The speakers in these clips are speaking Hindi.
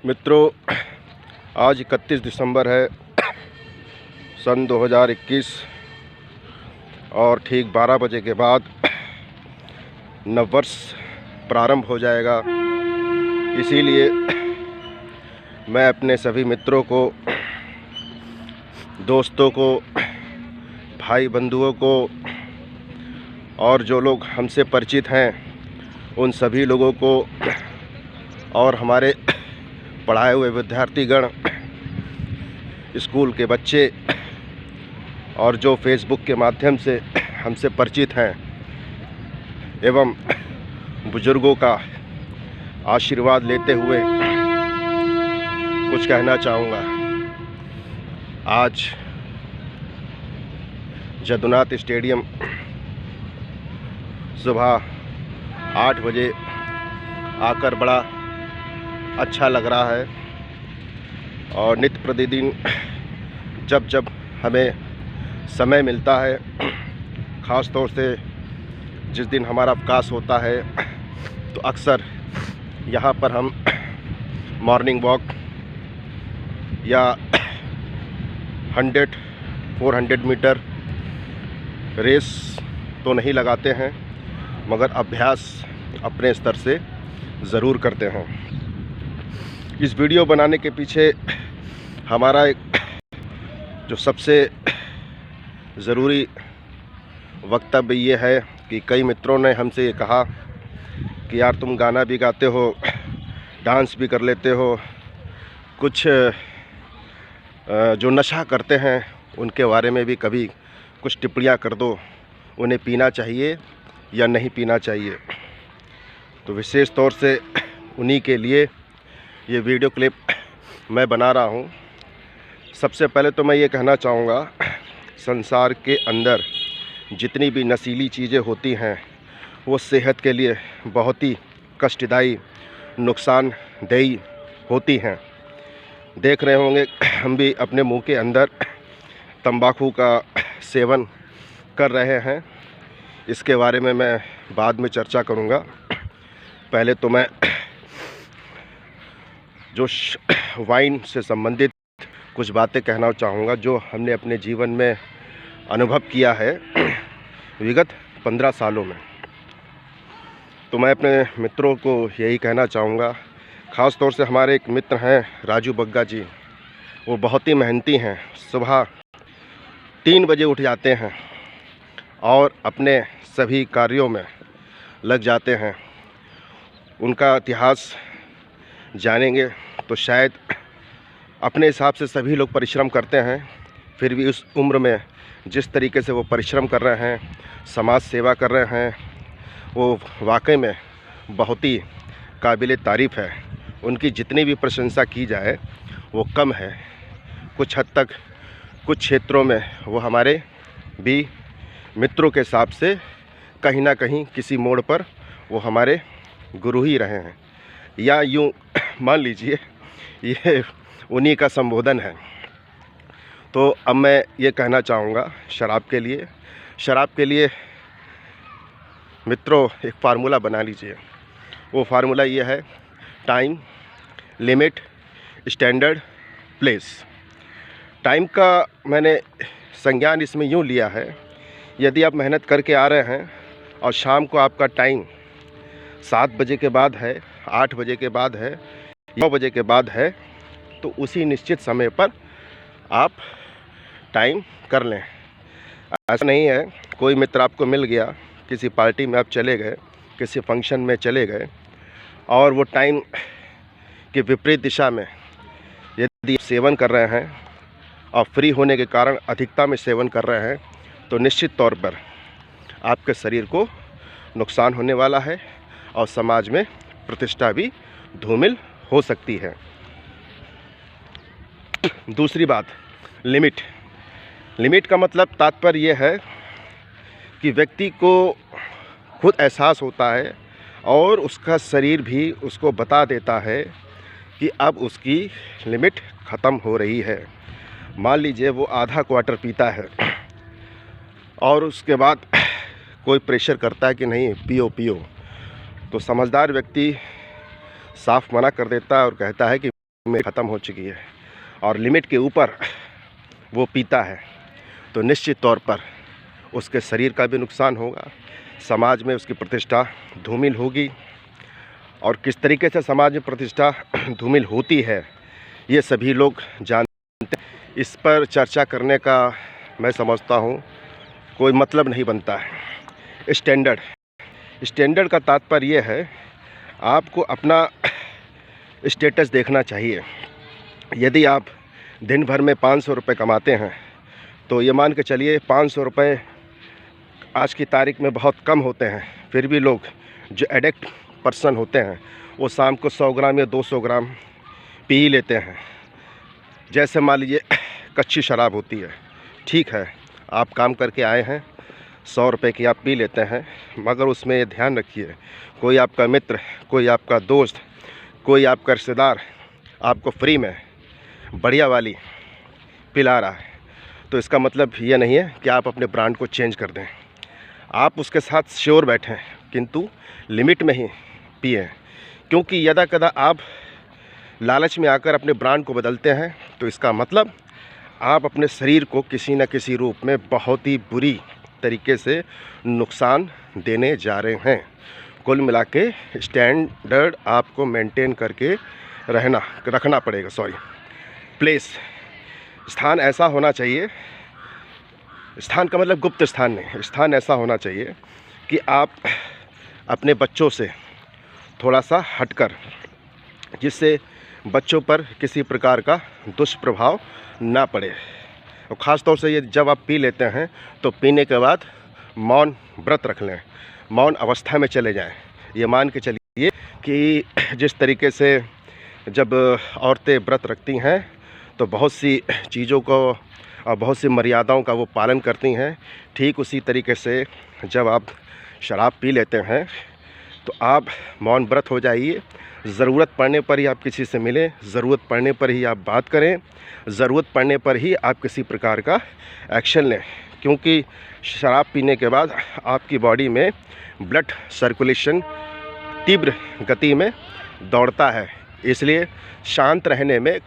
मित्रों, आज 31 दिसंबर है सन 2021 और ठीक 12 बजे के बाद नववर्ष प्रारंभ हो जाएगा। इसीलिए मैं अपने सभी मित्रों को, दोस्तों को, भाई बंधुओं को और जो लोग हमसे परिचित हैं उन सभी लोगों को और हमारे पढ़ाए हुए विद्यार्थीगण, स्कूल के बच्चे और जो फेसबुक के माध्यम से हमसे परिचित हैं एवं बुजुर्गों का आशीर्वाद लेते हुए कुछ कहना चाहूँगा। आज जदुनाथ स्टेडियम सुबह 8 बजे आकर बड़ा अच्छा लग रहा है और नित्य प्रतिदिन जब जब हमें समय मिलता है, ख़ास तौर से जिस दिन हमारा अवकाश होता है, तो अक्सर यहाँ पर हम मॉर्निंग वॉक या 100-400 मीटर रेस तो नहीं लगाते हैं, मगर अभ्यास अपने स्तर से ज़रूर करते हैं। इस वीडियो बनाने के पीछे हमारा एक जो सबसे ज़रूरी वक्तव्य ये है कि कई मित्रों ने हमसे ये कहा कि यार तुम गाना भी गाते हो, डांस भी कर लेते हो, कुछ जो नशा करते हैं उनके बारे में भी कभी कुछ टिप्पणियाँ कर दो, उन्हें पीना चाहिए या नहीं पीना चाहिए। तो विशेष तौर से उन्हीं के लिए ये वीडियो क्लिप मैं बना रहा हूँ। सबसे पहले तो मैं ये कहना चाहूँगा, संसार के अंदर जितनी भी नशीली चीज़ें होती हैं वो सेहत के लिए बहुत ही कष्टदायी, नुकसानदेही होती हैं। देख रहे होंगे हम भी अपने मुंह के अंदर तंबाकू का सेवन कर रहे हैं। इसके बारे में मैं बाद में चर्चा करूँगा। पहले तो मैं जो वाइन से संबंधित कुछ बातें कहना चाहूँगा जो हमने अपने जीवन में अनुभव किया है विगत 15 सालों में। तो मैं अपने मित्रों को यही कहना चाहूँगा, ख़ास तौर से हमारे एक मित्र हैं राजू बग्गा जी, वो बहुत ही मेहनती हैं। सुबह 3 बजे उठ जाते हैं और अपने सभी कार्यों में लग जाते हैं। उनका इतिहास जानेंगे तो शायद अपने हिसाब से सभी लोग परिश्रम करते हैं, फिर भी उस उम्र में जिस तरीके से वो परिश्रम कर रहे हैं, समाज सेवा कर रहे हैं, वो वाकई में बहुत ही काबिल तारीफ़ है। उनकी जितनी भी प्रशंसा की जाए वो कम है। कुछ हद तक कुछ क्षेत्रों में वो हमारे भी मित्रों के हिसाब से कहीं ना कहीं किसी मोड़ पर वो हमारे गुरु ही रहे हैं, या यूँ मान लीजिए ये उन्हीं का संबोधन है। तो अब मैं ये कहना चाहूँगा, शराब के लिए मित्रों एक फार्मूला बना लीजिए। वो फार्मूला ये है, time, limit, standard, place. Time का मैंने संज्ञान इसमें यूँ लिया है, यदि आप मेहनत करके आ रहे हैं और शाम को आपका टाइम 7 बजे के बाद है, 8 बजे के बाद है, 9 बजे के बाद है, तो उसी निश्चित समय पर आप टाइम कर लें। ऐसा नहीं है कोई मित्र आपको मिल गया, किसी पार्टी में आप चले गए, किसी फंक्शन में चले गए और वो टाइम के विपरीत दिशा में यदि सेवन कर रहे हैं और फ्री होने के कारण अधिकता में सेवन कर रहे हैं, तो निश्चित तौर पर आपके शरीर को नुकसान होने वाला है और समाज में प्रतिष्ठा भी धूमिल हो सकती है। दूसरी बात, लिमिट का मतलब तात्पर्य यह है कि व्यक्ति को खुद एहसास होता है और उसका शरीर भी उसको बता देता है कि अब उसकी लिमिट ख़त्म हो रही है। मान लीजिए वो आधा क्वार्टर पीता है और उसके बाद कोई प्रेशर करता है कि नहीं पियो, तो समझदार व्यक्ति साफ मना कर देता है और कहता है कि में ख़त्म हो चुकी है और लिमिट के ऊपर वो पीता है तो निश्चित तौर पर उसके शरीर का भी नुकसान होगा, समाज में उसकी प्रतिष्ठा धूमिल होगी। और किस तरीके से समाज में प्रतिष्ठा धूमिल होती है ये सभी लोग जानते हैं। इस पर चर्चा करने का मैं समझता हूँ कोई मतलब नहीं बनता है। स्टैंडर्ड का तात्पर्य ये है, आपको अपना स्टेटस देखना चाहिए। यदि आप दिन भर में 500 रुपये कमाते हैं तो ये मान के चलिए 500 रुपये आज की तारीख में बहुत कम होते हैं, फिर भी लोग जो एडिक्ट पर्सन होते हैं वो शाम को 100 ग्राम या 200 ग्राम पी ही लेते हैं। जैसे मान लीजिए कच्ची शराब होती है, ठीक है आप काम करके आए हैं 100 रुपये की आप पी लेते हैं, मगर उसमें ये ध्यान रखिए कोई आपका मित्र, कोई आपका दोस्त, कोई आपका रिश्तेदार आपको फ्री में बढ़िया वाली पिला रहा है, तो इसका मतलब ये नहीं है कि आप अपने ब्रांड को चेंज कर दें। आप उसके साथ श्योर बैठें किंतु लिमिट में ही पिए, क्योंकि यदा कदा आप लालच में आकर अपने ब्रांड को बदलते हैं तो इसका मतलब आप अपने शरीर को किसी न किसी रूप में बहुत ही बुरी तरीके से नुकसान देने जा रहे हैं। कुल मिला के स्टैंडर्ड आपको मेंटेन करके रखना पड़ेगा। प्लेस, स्थान ऐसा होना चाहिए, स्थान का मतलब गुप्त स्थान नहीं, स्थान ऐसा होना चाहिए कि आप अपने बच्चों से थोड़ा सा हटकर, जिससे बच्चों पर किसी प्रकार का दुष्प्रभाव ना पड़े। और ख़ास तौर से ये जब आप पी लेते हैं तो पीने के बाद मौन व्रत रख लें, मौन अवस्था में चले जाएं। ये मान के चलिए कि जिस तरीके से जब औरतें व्रत रखती हैं तो बहुत सी चीज़ों को और बहुत सी मर्यादाओं का वो पालन करती हैं, ठीक उसी तरीके से जब आप शराब पी लेते हैं तो आप मौन व्रत हो जाइए। ज़रूरत पड़ने पर ही आप किसी से मिलें, ज़रूरत पड़ने पर ही आप बात करें, ज़रूरत पड़ने पर ही आप किसी प्रकार का एक्शन लें, क्योंकि शराब पीने के बाद आपकी बॉडी में ब्लड सर्कुलेशन तीव्र गति में दौड़ता है, इसलिए शांत रहने में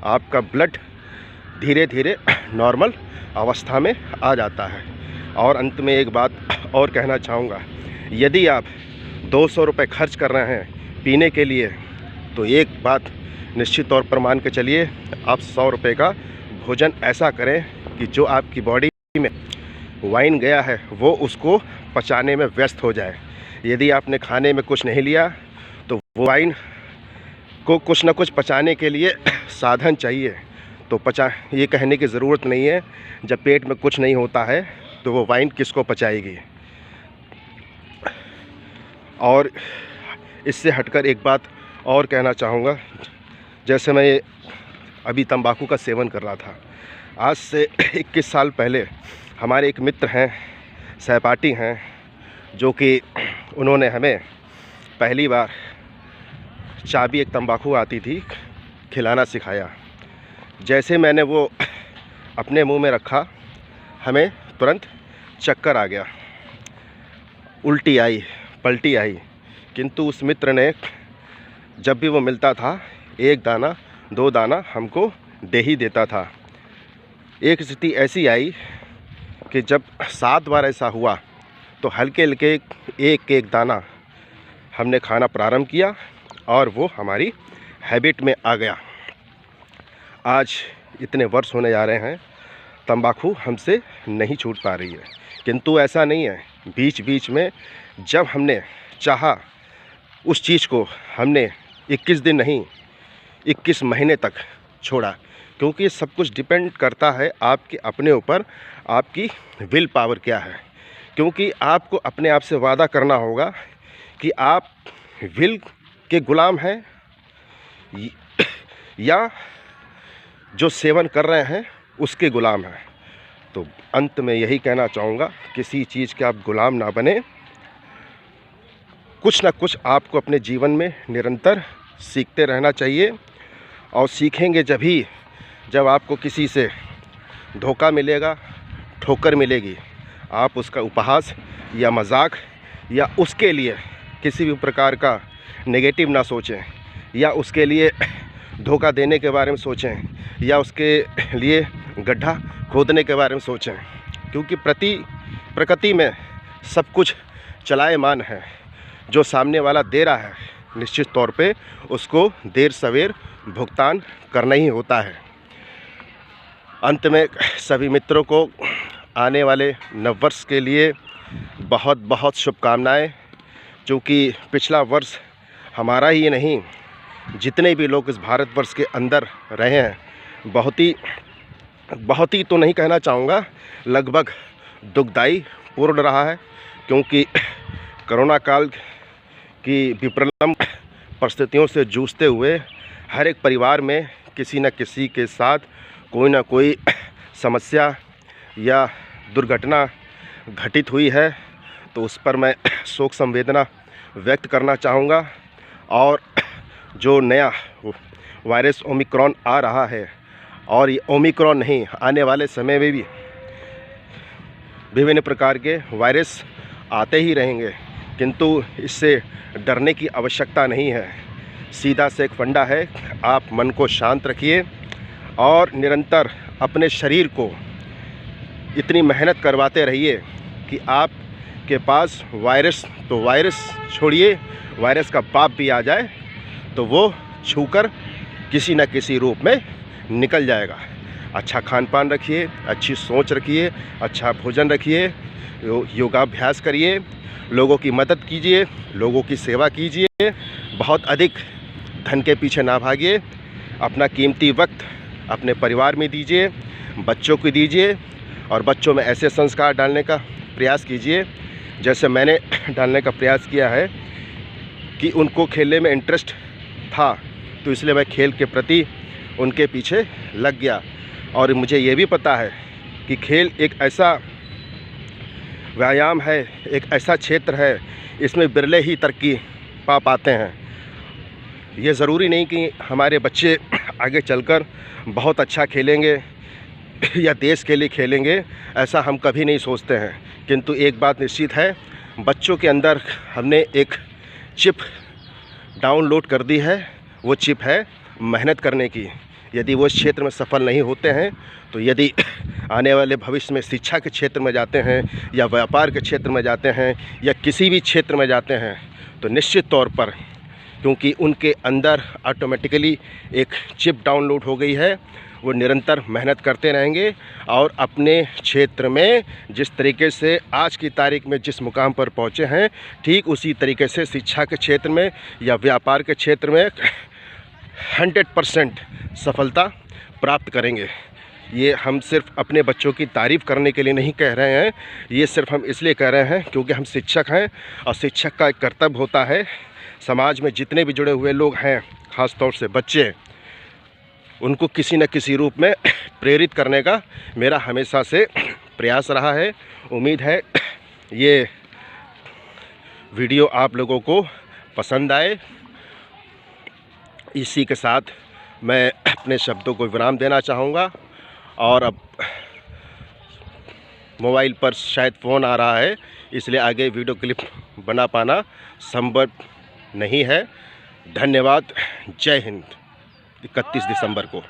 आपका ब्लड धीरे धीरे नॉर्मल अवस्था में आ जाता है। और अंत में एक बात और कहना चाहूँगा, यदि आप 200 रुपये खर्च कर रहे हैं पीने के लिए तो एक बात निश्चित तौर पर मान के चलिए, आप 100 रुपये का भोजन ऐसा करें कि जो आपकी बॉडी में वाइन गया है वो उसको पचाने में व्यस्त हो जाए। यदि आपने खाने में कुछ नहीं लिया तो वो वाइन को कुछ ना कुछ पचाने के लिए साधन चाहिए, तो ये कहने की ज़रूरत नहीं है जब पेट में कुछ नहीं होता है तो वो वाइन किसको पचाएगी। और इससे हटकर एक बात और कहना चाहूँगा, जैसे मैं अभी तंबाकू का सेवन कर रहा था, आज से 21 साल पहले हमारे एक मित्र हैं, सहपाठी हैं, जो कि उन्होंने हमें पहली बार चाबी एक तंबाकू आती थी खिलाना सिखाया। जैसे मैंने वो अपने मुंह में रखा हमें तुरंत चक्कर आ गया, उल्टी आई, पलटी आई, किंतु उस मित्र ने जब भी वो मिलता था 1 दाना 2 दाना हमको दे ही देता था। एक स्थिति ऐसी आई कि जब 7 बार ऐसा हुआ तो हल्के हल्के एक दाना हमने खाना प्रारंभ किया और वो हमारी हैबिट में आ गया। आज इतने वर्ष होने जा रहे हैं, तंबाकू हमसे नहीं छूट पा रही है, किंतु ऐसा नहीं है, बीच बीच में जब हमने चाहा उस चीज़ को हमने 21 दिन नहीं 21 महीने तक छोड़ा, क्योंकि सब कुछ डिपेंड करता है आपके अपने ऊपर, आपकी विल पावर क्या है। क्योंकि आपको अपने आप से वादा करना होगा कि आप विल के गुलाम हैं या जो सेवन कर रहे हैं उसके गुलाम हैं। तो अंत में यही कहना चाहूँगा, किसी चीज़ के आप गुलाम ना बने, कुछ ना कुछ आपको अपने जीवन में निरंतर सीखते रहना चाहिए। और सीखेंगे जब आपको किसी से धोखा मिलेगा, ठोकर मिलेगी, आप उसका उपहास या मजाक या उसके लिए किसी भी प्रकार का नेगेटिव ना सोचें या उसके लिए धोखा देने के बारे में सोचें या उसके लिए गड्ढा खोदने के बारे में सोचें, क्योंकि प्रकृति में सब कुछ चलायमान है। जो सामने वाला दे रहा है निश्चित तौर पे उसको देर सवेर भुगतान करना ही होता है। अंत में सभी मित्रों को आने वाले नववर्ष के लिए बहुत बहुत शुभकामनाएं, क्योंकि पिछला वर्ष हमारा ही नहीं, जितने भी लोग इस भारतवर्ष के अंदर रहे हैं बहुत ही तो नहीं कहना चाहूँगा, लगभग दुखदाई पूर्ण रहा है। क्योंकि कोरोना काल की विपरीत परिस्थितियों से जूझते हुए हर एक परिवार में किसी न किसी के साथ कोई ना कोई समस्या या दुर्घटना घटित हुई है। तो उस पर मैं शोक संवेदना व्यक्त करना चाहूँगा। और जो नया वायरस ओमिक्रॉन आ रहा है, और ये ओमिक्रॉन नहीं, आने वाले समय में भी विभिन्न प्रकार के वायरस आते ही रहेंगे, किंतु इससे डरने की आवश्यकता नहीं है। सीधा से एक फंडा है, आप मन को शांत रखिए और निरंतर अपने शरीर को इतनी मेहनत करवाते रहिए कि आपके पास वायरस छोड़िए, वायरस का बाप भी आ जाए तो वो छूकर किसी न किसी रूप में निकल जाएगा। अच्छा खान पान रखिए, अच्छी सोच रखिए, अच्छा भोजन रखिए, योगाभ्यास करिए, लोगों की मदद कीजिए, लोगों की सेवा कीजिए, बहुत अधिक धन के पीछे ना भागिए। अपना कीमती वक्त अपने परिवार में दीजिए, बच्चों को दीजिए और बच्चों में ऐसे संस्कार डालने का प्रयास कीजिए जैसे मैंने डालने का प्रयास किया है कि उनको खेलने में इंटरेस्ट था, तो इसलिए मैं खेल के प्रति उनके पीछे लग गया। और मुझे ये भी पता है कि खेल एक ऐसा व्यायाम है, एक ऐसा क्षेत्र है, इसमें बिरले ही तरक्की पा पाते हैं। ये ज़रूरी नहीं कि हमारे बच्चे आगे चलकर बहुत अच्छा खेलेंगे या देश के लिए खेलेंगे, ऐसा हम कभी नहीं सोचते हैं। किंतु एक बात निश्चित है, बच्चों के अंदर हमने एक चिप डाउनलोड कर दी है, वो चिप है मेहनत करने की। यदि वो इस क्षेत्र में सफल नहीं होते हैं, तो यदि आने वाले भविष्य में शिक्षा के क्षेत्र में जाते हैं या व्यापार के क्षेत्र में जाते हैं या किसी भी क्षेत्र में जाते हैं, तो निश्चित तौर पर, क्योंकि उनके अंदर ऑटोमेटिकली एक चिप डाउनलोड हो गई है, वो निरंतर मेहनत करते रहेंगे और अपने क्षेत्र में जिस तरीके से आज की तारीख में जिस मुकाम पर पहुँचे हैं, ठीक उसी तरीके से शिक्षा के क्षेत्र में या व्यापार के क्षेत्र में 100% सफलता प्राप्त करेंगे। ये हम सिर्फ अपने बच्चों की तारीफ़ करने के लिए नहीं कह रहे हैं, ये सिर्फ हम इसलिए कह रहे हैं क्योंकि हम शिक्षक हैं और शिक्षक का एक कर्तव्य होता है समाज में जितने भी जुड़े हुए लोग हैं, ख़ास तौर से बच्चे, उनको किसी न किसी रूप में प्रेरित करने का मेरा हमेशा से प्रयास रहा है। उम्मीद है ये वीडियो आप लोगों को पसंद आए। इसी के साथ मैं अपने शब्दों को विराम देना चाहूँगा। और अब मोबाइल पर शायद फ़ोन आ रहा है, इसलिए आगे वीडियो क्लिप बना पाना संभव नहीं है। धन्यवाद। जय हिंद। 31 दिसंबर को।